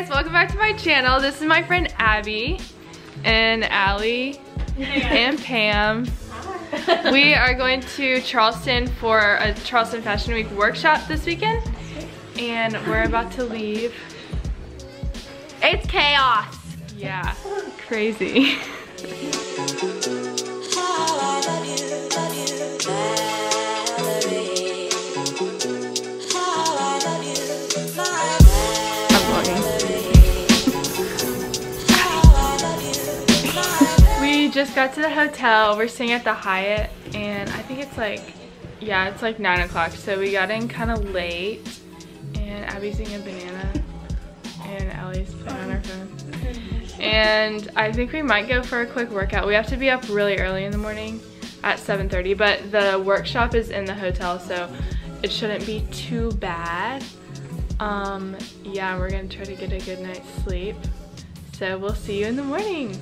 guys, welcome back to my channel. This is my friend Abby and Allie and Pam. Hi. We are going to Charleston for a Charleston Fashion Week workshop this weekend, and we're about to leave. It's chaos. Yeah, crazy. We just got to the hotel. We're staying at the Hyatt, and I think it's like, yeah, it's like 9 o'clock. So we got in kind of late, and Abby's eating a banana, and Allie's playing on her phone. And I think we might go for a quick workout. We have to be up really early in the morning at 7:30, but the workshop is in the hotel, so it shouldn't be too bad. Yeah, we're gonna try to get a good night's sleep. So we'll see you in the morning.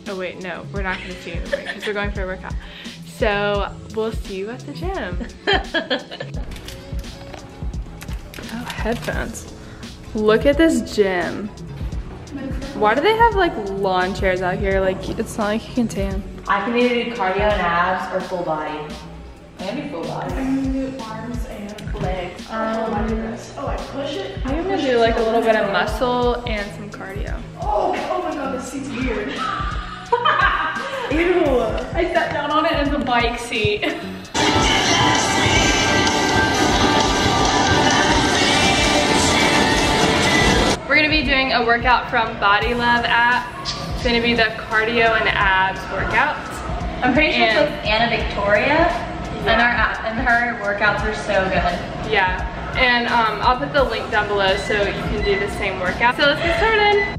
Oh wait, no, we're not gonna see you in the morning because we're going for a workout. So we'll see you at the gym. Oh, headphones. Look at this gym. Why do they have like lawn chairs out here? Like, it's not like you can tan. I can either do cardio and abs or full body. I'm gonna do full body. I'm gonna do arms and legs. Oh, I push it. I'm gonna do like a little bit of muscle and some cardio. Oh my god, this seat's weird. Ew. I sat down on it as a bike seat. We're gonna be doing a workout from Body Love app. It's gonna be the cardio and abs workout. I'm pretty sure it's with Anna Victoria, and her workouts are so good. Yeah, and I'll put the link down below so you can do the same workout. So let's get started.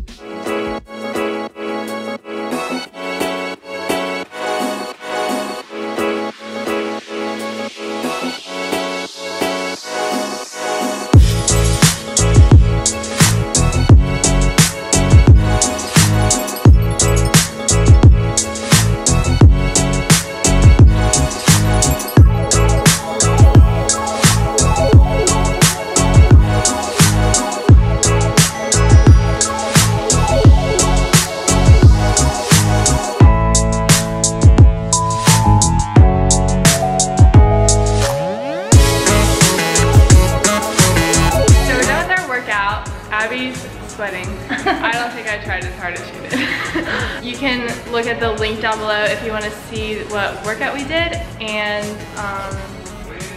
Abby's sweating. I don't think I tried as hard as she did. You can look at the link down below if you want to see what workout we did. And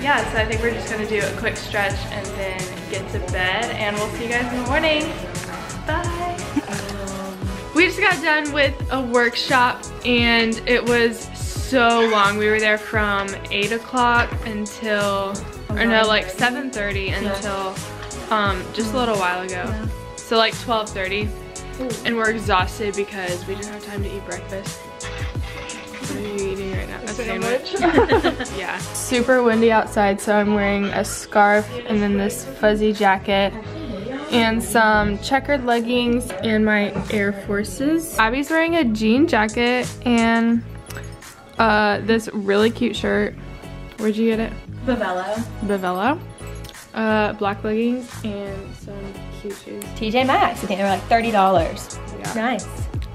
yeah, so I think we're just going to do a quick stretch and then get to bed. And we'll see you guys in the morning. Bye. We just got done with a workshop and it was so long. We were there from 8 o'clock until, or no, like 7:30 until just a little while ago. Yeah. So like 12:30. And we're exhausted because we didn't have time to eat breakfast. What are you eating right now? A sandwich? Yeah. Super windy outside, so I'm wearing a scarf and then this fuzzy jacket and some checkered leggings and my Air Forces. Abby's wearing a jean jacket and this really cute shirt. Where'd you get it? Bavello. Bavello. Black leggings and some cute shoes. TJ Maxx. I think they were like $30. Yeah. Nice.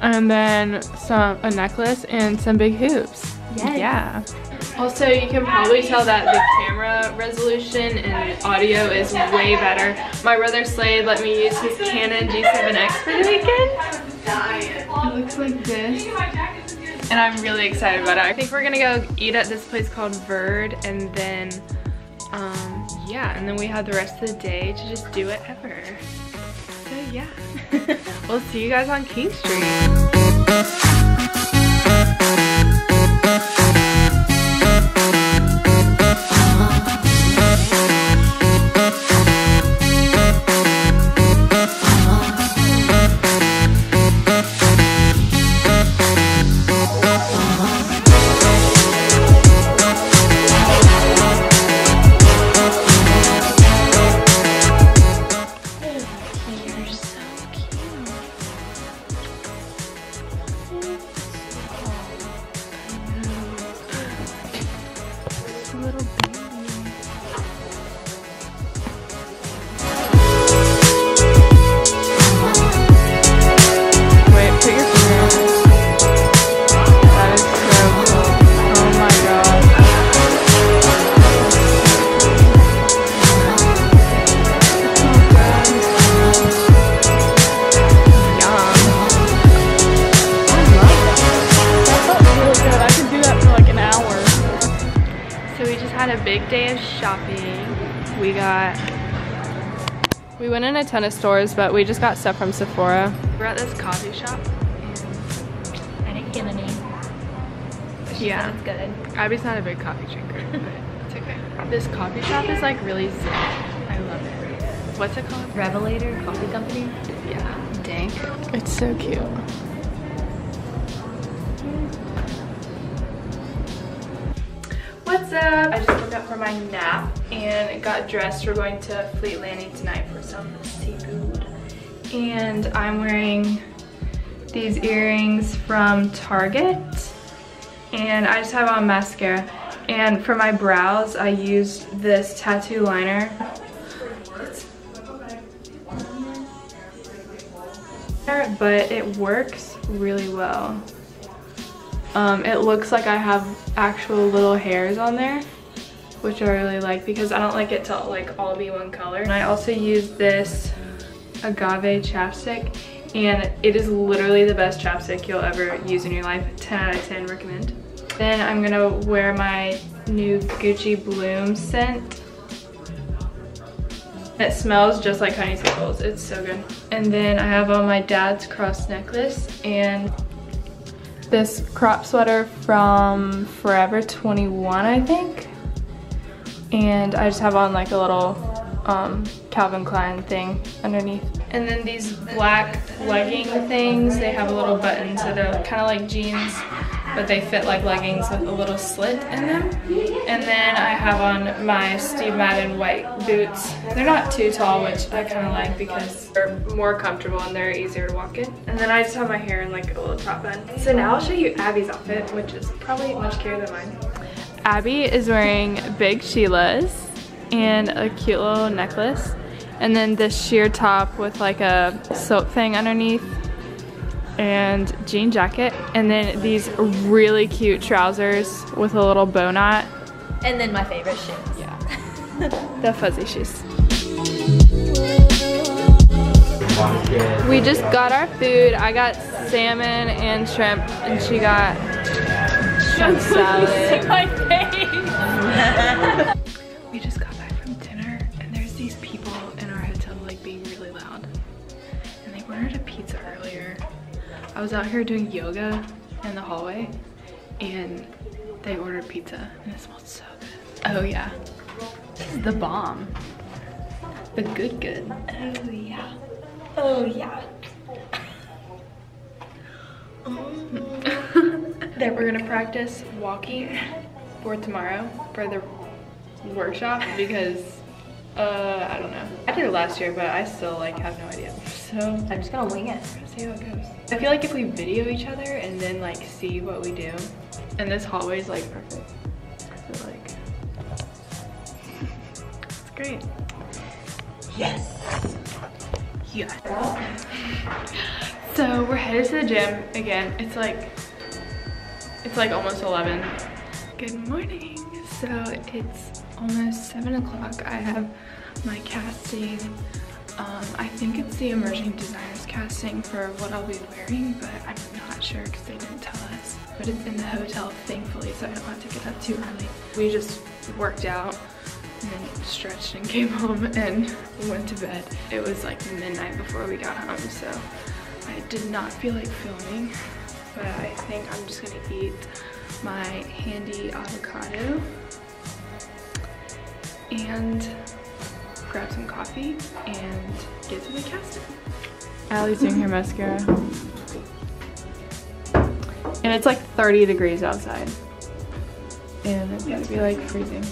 And then a necklace and some big hoops. Yes. Yeah. Also, you can probably tell that the camera resolution and audio is way better. My brother Slade let me use his Canon G7X for the weekend. It looks like this. And I'm really excited about it. I think we're gonna go eat at this place called Verd, and then yeah, and then we have the rest of the day to just do whatever. So yeah, we'll see you guys on King Street. had a big day of shopping. We went in a ton of stores, but we just got stuff from Sephora. We're at this coffee shop. I didn't get any. Yeah, it's good. Abby's not a big coffee drinker, but it's okay. This coffee shop is like really zen. I love it. What's it called? Revelator Coffee Company? Yeah. Dang. It's so cute. What's up? I just woke up from my nap and got dressed. We're going to Fleet Landing tonight for some seafood. And I'm wearing these earrings from Target. And I just have on mascara. And for my brows, I used this tattoo liner. But it works really well. It looks like I have actual little hairs on there, which I really like because I don't like it to like all be one color. And I also use this agave chapstick, and it is literally the best chapstick you'll ever use in your life. 10 out of 10 recommend. Then I'm gonna wear my new Gucci Bloom scent. It smells just like honeysuckles. It's so good. And then I have on my dad's cross necklace and this crop sweater from Forever 21, I think. And I just have on like a little Calvin Klein thing underneath. And then these black legging things, they have a little button, so they're kind of like jeans, but they fit like leggings with a little slit in them. And then I have on my Steve Madden white boots. They're not too tall, which I kind of like because they're more comfortable and they're easier to walk in. And then I just have my hair in like a little top bun. So now I'll show you Abby's outfit, which is probably much cuter than mine. Abby is wearing big Sheila's and a cute little necklace. And then this sheer top with like a silk thing underneath and jean jacket, and then these really cute trousers with a little bow knot, and then my favorite shoes. Yeah. The fuzzy shoes. We just got our food. I got salmon and shrimp, and she got shrimp salad. My face. We just got back from dinner, and there's these people in our hotel like being really loud, and they ordered a pizza earlier. I was out here doing yoga in the hallway and they ordered pizza and it smelled so good. Oh yeah, this is the bomb. The good. Oh yeah. Oh yeah. That we're gonna practice walking for tomorrow for the workshop because I don't know. I did it last year, but I still like have no idea. So I'm just gonna wing it. See how it goes. I feel like if we video each other and then like see what we do, and this hallway is like perfect. So like, it's great. Yes. Yeah. So we're headed to the gym again. It's like almost 11. Good morning. So it's almost 7 o'clock. I have my casting. I think it's the Emerging Designers casting for what I'll be wearing, but I'm not sure because they didn't tell us. But it's in the hotel, thankfully, so I don't have to get up too early. We just worked out and then stretched and came home and went to bed. It was like midnight before we got home, so I did not feel like filming, but I think I'm just gonna eat my handy avocado and grab some coffee and get to the casting. Allie's doing her mascara. And it's like 30 degrees outside. And it's gonna be like freezing.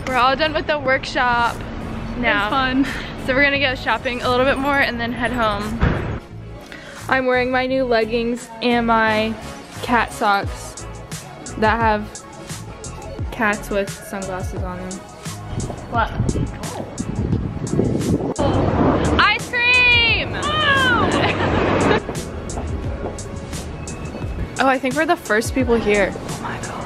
We're all done with the workshop now. It was fun. So we're gonna go shopping a little bit more and then head home. I'm wearing my new leggings and my cat socks that have cats with sunglasses on them. What? Ice cream! Oh, I think we're the first people here. Oh my god.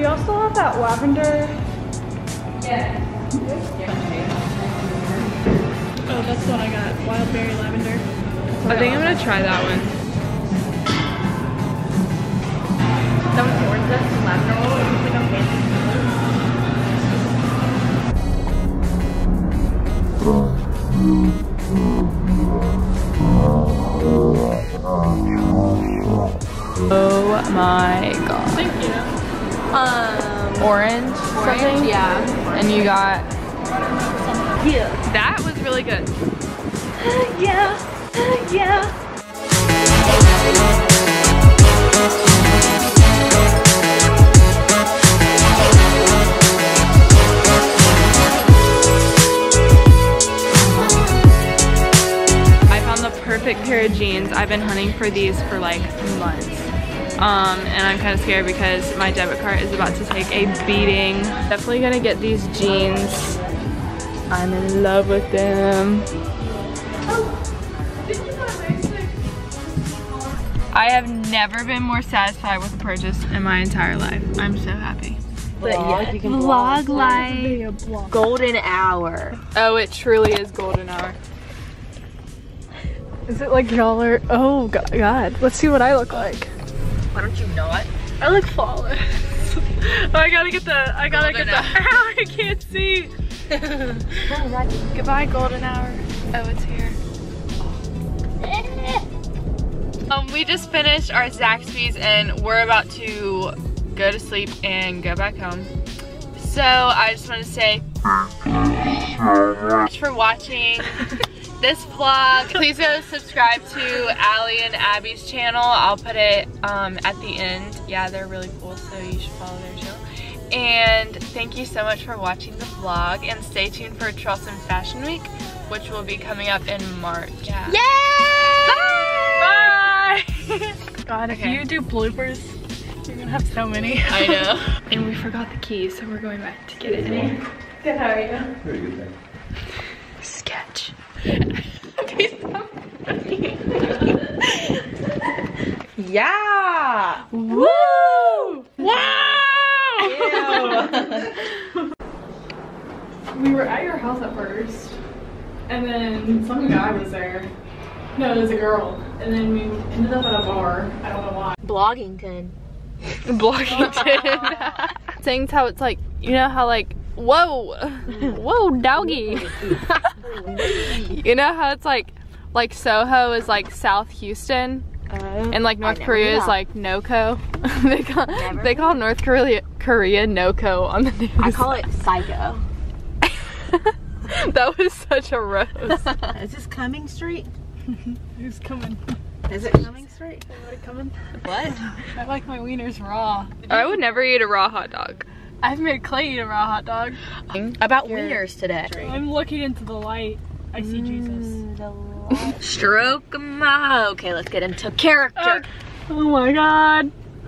y'all still have that lavender? Yeah. Oh, that's what I got. Wild berry lavender. I think I'm gonna try that one. That was orange zest and lavender roll. It's like a fancy. Oh my god. Thank you. Orange something? Yeah. And you got... Yeah. That was really good. Yeah. Yeah. Perfect pair of jeans. I've been hunting for these for like months. And I'm kind of scared because my debit card is about to take a beating. Definitely gonna get these jeans. I'm in love with them. I have never been more satisfied with a purchase in my entire life. I'm so happy. But yeah, you can vlog live. Golden hour. Oh, it truly is golden hour. Is it like y'all are? Oh God! Let's see what I look like. Why don't you not? I look flawless. Oh, I gotta get the. Ow! I can't see. Goodbye, golden hour. Oh, it's here. We just finished our Zaxby's and we're about to go to sleep and go back home. So I just want to say thanks for watching this vlog. Please go subscribe to Allie and Abby's channel. I'll put it at the end. Yeah, they're really cool, so you should follow their channel. And thank you so much for watching the vlog, and stay tuned for Charleston Fashion Week, which will be coming up in March. Yeah. Yay! Bye! God, if you do bloopers, you're gonna have so many. I know. And we forgot the keys, so we're going back to get it. Good, how are you? Very good, thanks. Sketch. Yeah! Woo! Wow! We were at your house at first, and then some guy was there. No, it was a girl. And then we ended up at a bar. I don't know why. Bloggington. Bloggington. Saying how it's like, you know how like, whoa, whoa, doggy. You know how it's like Soho is like South Houston, and like North Korea is like NoCo. they call North Korea NoCo on the news. I call it Psycho. That was such a roast. Is this Cumming Street? Who's coming? Is it Cumming Street? Anybody coming? What? I like my wieners raw. I would never eat a raw hot dog. I've made Clay eat a raw hot dog. About wieners today. I'm looking into the light. I see Jesus. Stroke 'em out. Okay, let's get into character. Oh my God.